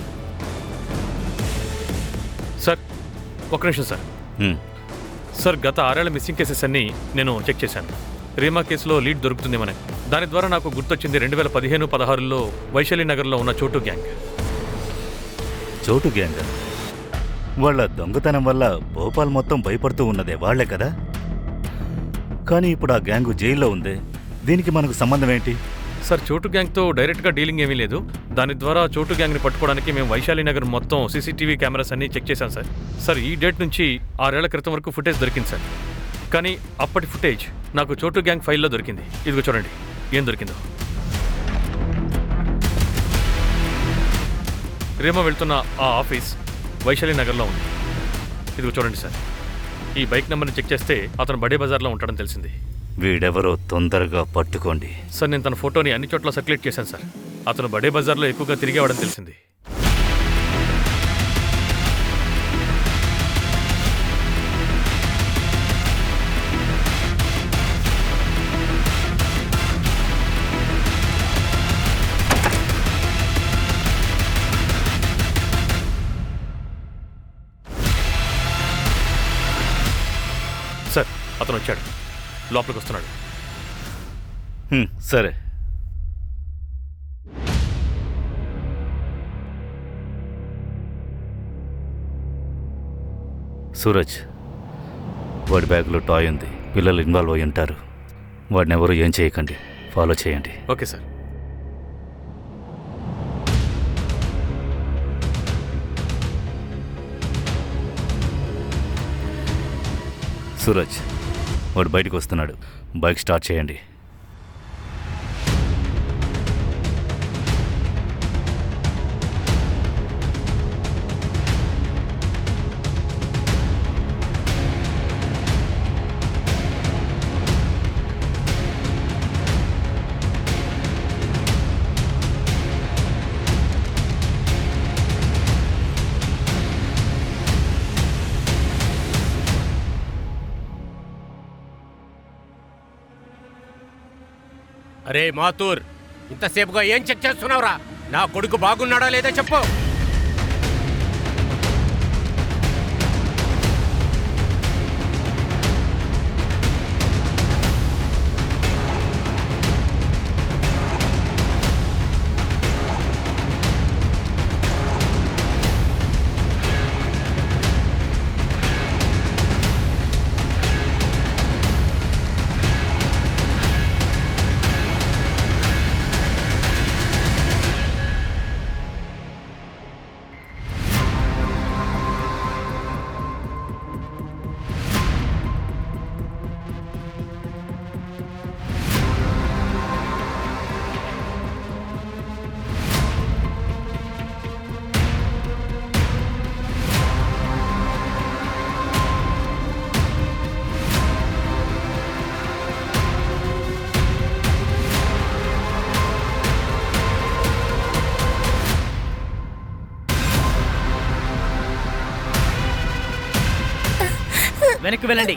సార్, ఒక నిమిషం సార్. సార్, గత 6 ఏళ్ల మిస్సింగ్ కేసెస్ అన్నీ నేను చెక్ చేశాను. రీమా కేసులో లీడ్ దొరుకుతుంది మనకి. దాని ద్వారా నాకు గుర్తొచ్చింది 2015-16లో వైశాలి నగర్లో ఉన్న చోటు గ్యాంగ్. చోటు గ్యాంగ్? వాళ్ళ దొంగతనం వల్ల భోపాల్ మొత్తం భయపడుతూ ఉన్నదే వాళ్లే కదా. కానీ ఇప్పుడు ఆ గ్యాంగు జైల్లో ఉంది. దీనికి మనకు సంబంధం ఏంటి? సార్, చోటు గ్యాంగ్తో డైరెక్ట్గా డీలింగ్ ఏమీ లేదు. దాని ద్వారా చోటు గ్యాంగ్ని పట్టుకోవడానికి మేము వైశాలి నగర్ మొత్తం సీసీటీవీ కెమెరాస్ అన్నీ చెక్ చేశాం సార్. సార్, ఈ డేట్ నుంచి 6 ఏళ్ల క్రితం వరకు ఫుటేజ్ దొరికింది సార్. కానీ అప్పటి ఫుటేజ్ నాకు చోటు గ్యాంగ్ ఫైల్లో దొరికింది. ఇదిగో చూడండి ఏం దొరికిందో. రేమో వెళ్తున్న ఆ ఆఫీస్ వైశాలి నగర్లో ఉంది. ఇదిగో చూడండి సార్. ఈ బైక్ నెంబర్ని చెక్ చేస్తే అతను బడే బజార్లో ఉంటాడని తెలిసింది. వీడెవరో తొందరగా పట్టుకోండి. సార్, నేను తన ఫోటోని అన్ని చోట్ల సర్క్యులేట్ చేశాను సార్. అతను బడే బజార్లో ఎక్కువగా తిరిగేవాడని తెలిసింది. సార్, అతను వచ్చాడు, లోపలికి వస్తున్నాడు. సరే. సూరజ్, వాడి బ్యాగ్లో టాయ్ ఉంది. పిల్లలు ఇన్వాల్వ్ అయి ఉంటారు. వాడిని ఎవరు ఏం చేయకండి, ఫాలో చేయండి. Okay sir. సూరజ్, వాడు బయటకు వస్తున్నాడు. బైక్ స్టార్ట్ చేయండి. అరే మాతూర్, ఇంతసేపుగా ఏం చెక్ చేస్తున్నావురా? నా కొడుకు బాగున్నాడా లేదా చెప్పు. వెనక్కి వెళ్ళండి,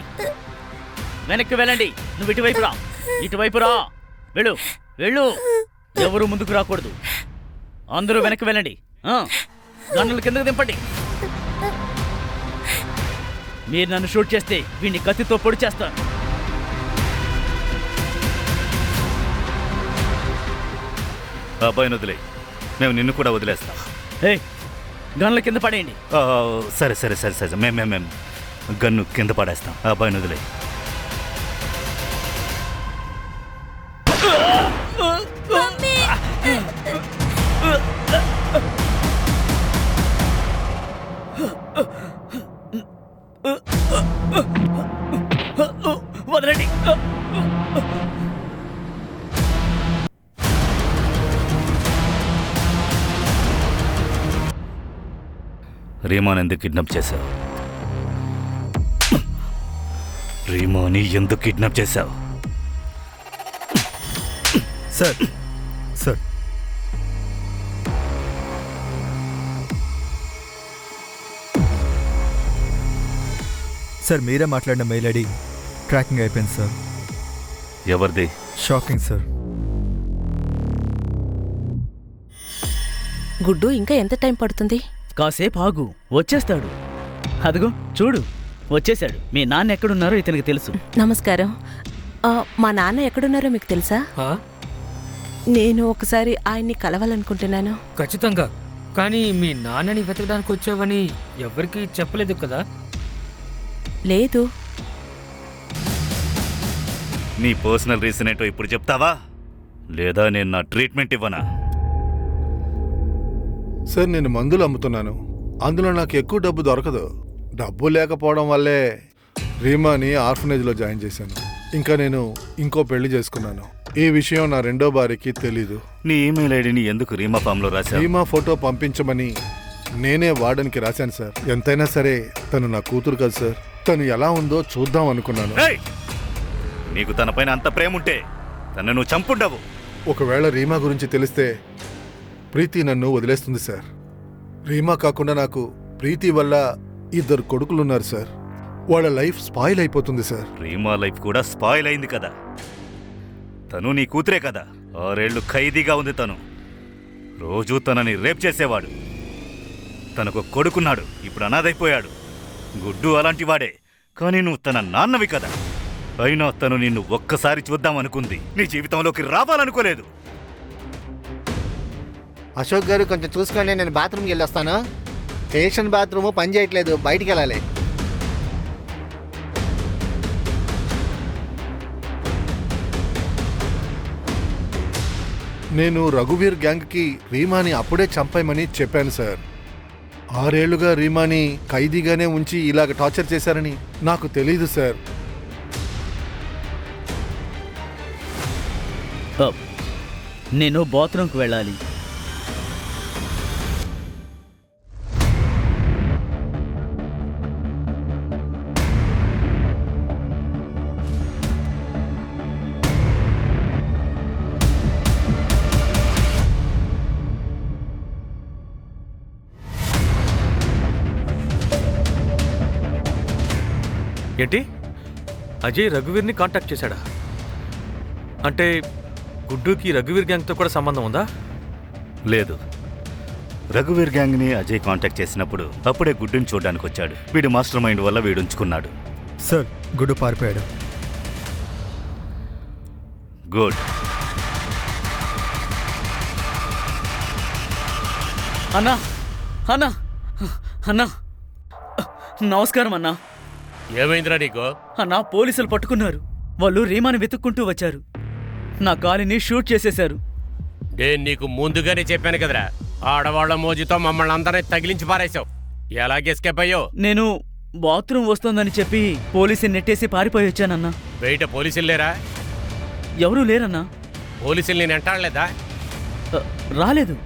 వెనక్కి వెళ్ళండి. నువ్వు ఇటువైపు రా, ఇటువైపు రా. వెళ్ళు, వెళ్ళు. ఎవరు ముందుకు రాకూడదు. అందరూ వెనక్కి వెళ్ళండి. గన్నులు కిందకు దింపండి. మీరు నన్ను షూట్ చేస్తే వీడిని కత్తితో పొడి చేస్తాను. అబ్బాయిని వదిలే, మేము నిన్ను కూడా వదిలేస్తాం. గన్నుల కింద పడేయండి. సరే సరే సరే సరే, మేము గన్ను కింద పడేస్తాం. అబ్బాయిని వదిలే. వదలండి. రీమాని ఎందుకు కిడ్నాప్ చేశావు? రీమాని ఎందుకు కిడ్నాప్ చేశావు? సార్ సార్ సార్ మీరే మాట్లాడిన మెయిల్ ఐడి ట్రాకింగ్ అయిపోయింది సార్. ఎవరిది? Shocking sir. గుడ్డు ఇంకా ఎంత టైం పడుతుంది? కాసేపు ఆగు, వచ్చేస్తాడు. అదిగో చూడు, వచ్చేశాడు. మీ నాన్న ఎక్కడున్నారో ఇతనికి తెలుసు. నమస్కారం. మా నాన్న ఎక్కడున్నారో మీకు తెలుసా? నేను ఒకసారి ఆయన్ని కలవాలనుకుంటున్నాను. ఖచ్చితంగా. కానీ మీ నాన్నని వెతకడానికి వచ్చావని ఎవరికి చెప్పలేదు కదా? లేదు. నీ పర్సనల్ రీజన్ ఏంటో ఇప్పుడు చెప్తావా, లేదా నేను నా ట్రీట్మెంట్ ఇవ్వనా? సార్, నేను మందులు అమ్ముతున్నాను. అందులో నాకు ఎక్కువ డబ్బు దొరకదు. డబ్బు లేకపోవడం వల్లే రీమాని ఆర్ఫనేజ్లో జాయిన్ చేశాను. ఇంకా నేను ఇంకో పెళ్లి చేసుకున్నాను. ఈ విషయం నా రెండో భార్యకి తెలీదు. నీ ఈమెయిల్ ఐడిని ఎందుకు రీమా ఫామ్లో రాశావు? రీమా ఫోటో పంపించమని నేనే వార్డెన్కి రాశాను సార్. ఎంతైనా సరే తను నా కూతురు కదా సార్. తను ఎలా ఉందో చూద్దాం అనుకున్నాను. నీకు తనపైన అంత ప్రేమ ఉంటే తను నువ్వు చంపుండవు. ఒకవేళ రీమా గురించి తెలిస్తే ప్రీతి నన్ను వదిలేస్తుంది సార్. రీమా కాకుండా నాకు ప్రీతి వల్ల 2 కొడుకులున్నారు సార్. వాళ్ళ లైఫ్ స్పాయిల్ అయిపోతుంది సార్. రీమా లైఫ్ కూడా స్పాయిల్ అయింది కదా. తను నీ కూతురే కదా. 6 ఏళ్లు ఖైదీగా ఉంది తను. రోజూ తనని రేప్ చేసేవాడు. తనకు కొడుకున్నాడు, ఇప్పుడు అనాథైపోయాడు. గుడ్డు అలాంటి వాడే, కానీ నువ్వు తన నాన్నవి కదా. అయినా తను నిన్ను ఒక్కసారి చూద్దామనుకుంది, నీ జీవితంలోకి రావాలనుకోలేదు. అశోక్ గారు కొంచెం చూసుకోండి, నేను బాత్రూమ్కి వెళ్ళి వస్తాను. పేషెంట్ బాత్రూమ్ పని చేయట్లేదు, బయటికి వెళ్ళాలి. నేను రఘువీర్ గ్యాంగ్కి రీమాని అప్పుడే చంపేయమని చెప్పాను సార్. 6 ఏళ్లుగా రీమాని ఖైదీగానే ఉంచి ఇలాగ టార్చర్ చేశారని నాకు తెలీదు సార్. నేను బాత్రూమ్కి వెళ్ళాలి. ఏంటి, అజయ్ రఘువీర్ని కాంటాక్ట్ చేశాడా? అంటే గుడ్డుకి రఘువీర్ గ్యాంగ్తో కూడా సంబంధం ఉందా? లేదు. రఘువీర్ గ్యాంగ్ని అజయ్ కాంటాక్ట్ చేసినప్పుడు అప్పుడే గుడ్డుని చూడడానికి వచ్చాడు. వీడి మాస్టర్ మైండ్ వల్ల వీడు ఉంచుకున్నాడు. సార్, గుడ్డు పారిపోయాడు. గుడ్. అన్నా అన్నా అన్నా నమస్కారం అన్నా. ఏమైందిరా నీకు? అన్నా, పోలీసులు పట్టుకున్నారు. వాళ్ళు రీమాని వెతుక్కుంటూ వచ్చారు. నా కాలిని షూట్ చేసేశారు. నేను నీకు ముందుగానే చెప్పాను కదరా, ఆడవాళ్ల మోజుతో మమ్మల్ని అందరినీ తగిలించి పారేశావు. ఎలాగ ఎస్కేప్ అయ్యో? నేను బాత్రూమ్ వస్తోందని చెప్పి పోలీసుని నెట్టేసి పారిపోయి వచ్చానన్నా. బయట పోలీసులు లేరా? ఎవరూ లేరన్నా. పోలీసులు నేను ఎంటాడలేదా? రాలేదు.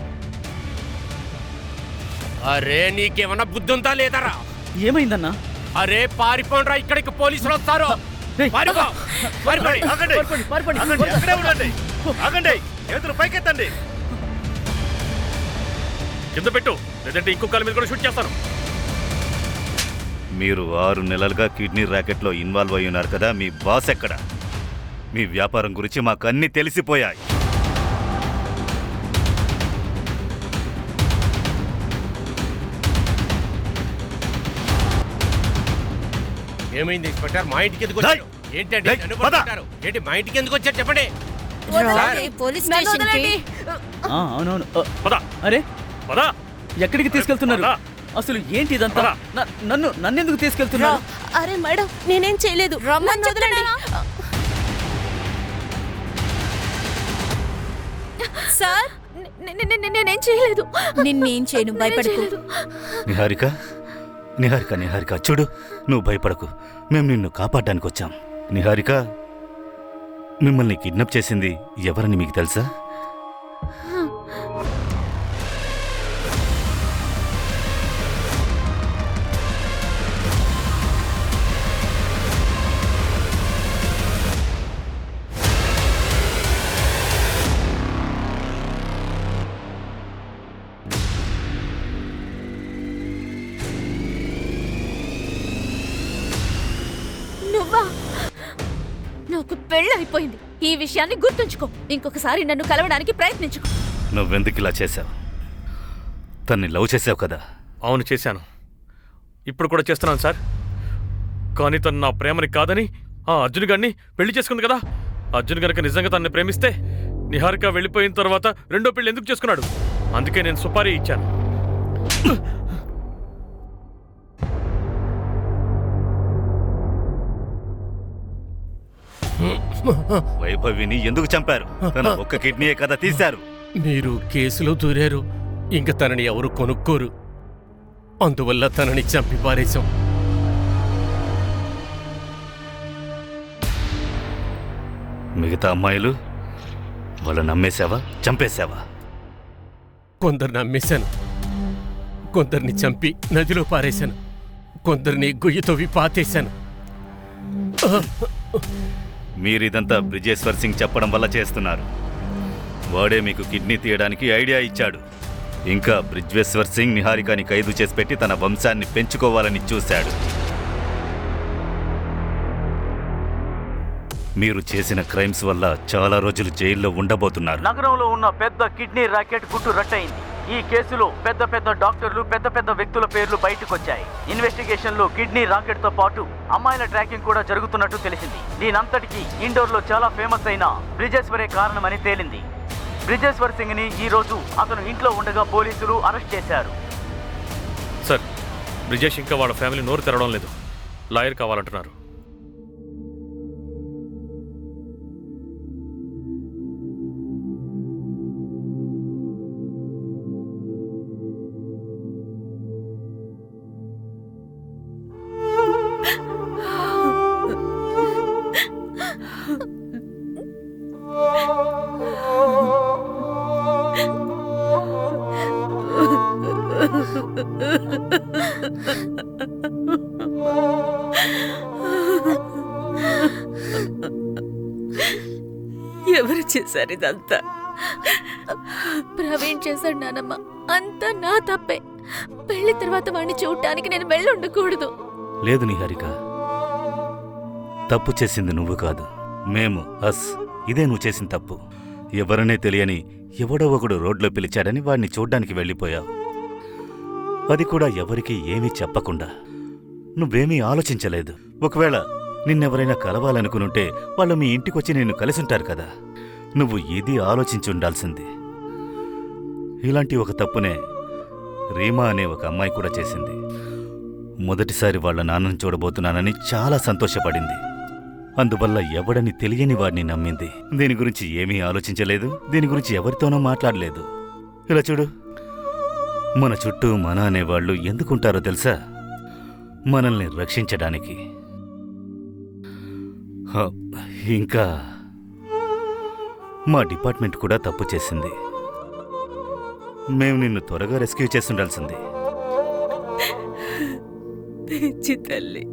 అరే, నీకేమన్నా బుద్ధుందా లేదరా? ఏమైందన్నా? అరే పారిపోండ్రా, ఇక్కడికి పోలీసులు వస్తారు. పారిపో, పారిపోండి. పైకెత్తండి. కింద పెట్టు, లేదంటే ఇంకో కాలు మీద కూడా షూట్ చేస్తాను. మీరు 6 నెలలుగా కిడ్నీ ర్యాకెట్లో ఇన్వాల్వ్ అయి ఉన్నారు కదా. మీ బాస్ ఎక్కడ? మీ వ్యాపారం గురించి మాకు అన్నీ తెలిసిపోయాయి. ఏమైంది ఇన్స్పెక్టర్? మా ఇంటికి ఎందుకు వచ్చారు? ఏంటండి నన్ను పట్టుకుంటారు? ఏంటి మా ఇంటికి ఎందుకు వచ్చారు చెప్పండి. పోలీస్ స్టేషన్ కి. అవునవును. అరే, ఎక్కడికి తీసుకెళ్తున్నారు? అసలు ఏంటి ఇదంతా? నన్నెందుకు తీసుకెళ్తున్నారు? అరే మేడం, నేనేం చేయలేదు. నన్ను వదలండి. సార్, నేనేం చేయలేదు. నిన్నేం చేయను, భయపడకు. నిహారిక, నిహారిక, నిహారిక, చూడు, నువ్వు భయపడకు. మేము నిన్ను కాపాడడానికి వచ్చాం. నిహారిక, మిమ్మల్ని కిడ్నాప్ చేసింది ఎవరని మీకు తెలుసా? నాకు పెళ్ళైపోయింది. ఈ విషయాన్ని గుర్తుంచుకో. ఇంకొకసారి నన్ను కలవడానికి ప్రయత్నించుకో. నువ్వెందుకు ఇలా చేశావు? తన్ని లవ్ చేసావు కదా? అవును, చేశాను. ఇప్పుడు కూడా చేస్తున్నాను సార్. కానీ తను నా ప్రేమని కాదని ఆ అర్జున్ గారిని పెళ్లి చేసుకుంది కదా. అర్జున్ గనక నిజంగా తనని ప్రేమిస్తే నిహారిక వెళ్ళిపోయిన తర్వాత రెండో పెళ్లి ఎందుకు చేసుకున్నాడు? అందుకే నేను సుపారీ ఇచ్చాను. వైభవిని ఎందుకు చంపారు? తన ఒక్క కిడ్నీయే కదా తీశారు. మీరు కేసులో దూరారు, ఇంక తనని ఎవరు కొనుక్కోరు. అందువల్ల తనని చంపి పారేశాం. మిగతా అమ్మాయిలు వాళ్ళు నమ్మేశావా, చంపేశావా? కొందరిని అమ్మేశాను, కొందరిని చంపి నదిలో పారేశాను, కొందరిని గొయ్యి తవ్వి పాతేశాను. మీరిదంతా బ్రిజేశ్వర్ సింగ్ చెప్పడం వల్ల చేస్తున్నారు. వాడే మీకు కిడ్నీ తీయడానికి ఐడియా ఇచ్చాడు. ఇంకా బ్రిజ్వేశ్వర్ సింగ్ నిహారికని ఖైదు చేసి పెట్టి తన వంశాన్ని పెంచుకోవాలని చూశాడు. మీరు చేసిన క్రైమ్స్ వల్ల చాలా రోజులు జైల్లో ఉండబోతున్నారు. నగరంలో ఉన్న పెద్ద కిడ్నీ ర్యాకెట్ గుట్టు రట్టయింది. ఈ కేసులో పెద్ద పెద్ద డాక్టర్లు, పెద్ద పెద్ద వ్యక్తుల పేర్లు బయటకొచ్చాయి. ఇన్వెస్టిగేషన్ లో కిడ్నీ రాకెట్ తో పాటు అమ్మాయిల ట్రాకింగ్ కూడా జరుగుతున్నట్టు తెలిసింది. దీనంతటికి ఇండోర్ లో చాలా ఫేమస్ అయిన బ్రిజేశ్వరే కారణమని తేలింది. బ్రిజేశ్వర్ సింగ్ ని ఈ రోజు అతను ఇంట్లో ఉండగా పోలీసులు అరెస్ట్ చేశారు. సార్, బ్రిజేష్ ఇంకా వాళ్ళ ఫ్యామిలీ నోరు తెరవడం లేదు. లాయర్ కావాలంటున్నారు. ఎవరు చేశారు ఇదంతా? ప్రవీణ్ చేశాడు నానమ్మ. అంతా నా తప్పే. పెళ్లి తర్వాత వాడిని చూడటానికి నేను వెళ్ళుండకూడదు. లేదు నిహారిక, తప్పు చేసింది నువ్వు కాదు, మేము. ఇదే నువ్వు చేసిన తప్పు. ఎవరనే తెలియని ఎవడో ఒకడు రోడ్లో పిలిచాడని వాడిని చూడ్డానికి వెళ్ళిపోయావు. అది కూడా ఎవరికీ ఏమీ చెప్పకుండా. నువ్వేమీ ఆలోచించలేదు. ఒకవేళ నిన్నెవరైనా కలవాలనుకునుంటే వాళ్ళు మీ ఇంటికొచ్చి నిన్ను కలిసుంటారు కదా. నువ్వు ఇది ఆలోచించుండాల్సింది. ఇలాంటి ఒక తప్పునే రీమా అనే ఒక అమ్మాయి కూడా చేసింది. మొదటిసారి వాళ్ళ నాన్నను చూడబోతున్నానని చాలా సంతోషపడింది. అందువల్ల ఎవడని తెలియని వాడిని నమ్మింది. దీని గురించి ఏమీ ఆలోచించలేదు, దీని గురించి ఎవరితోనూ మాట్లాడలేదు. ఇలా చూడు, మన చుట్టూ మన అనేవాళ్ళు ఎందుకుంటారో తెలుసా? మనల్ని రక్షించడానికి. ఇంకా మా డిపార్ట్మెంట్ కూడా తప్పు చేసింది. మేము నిన్ను త్వరగా రెస్క్యూ చేస్తుండాల్సింది. పిచ్చి తల్లి.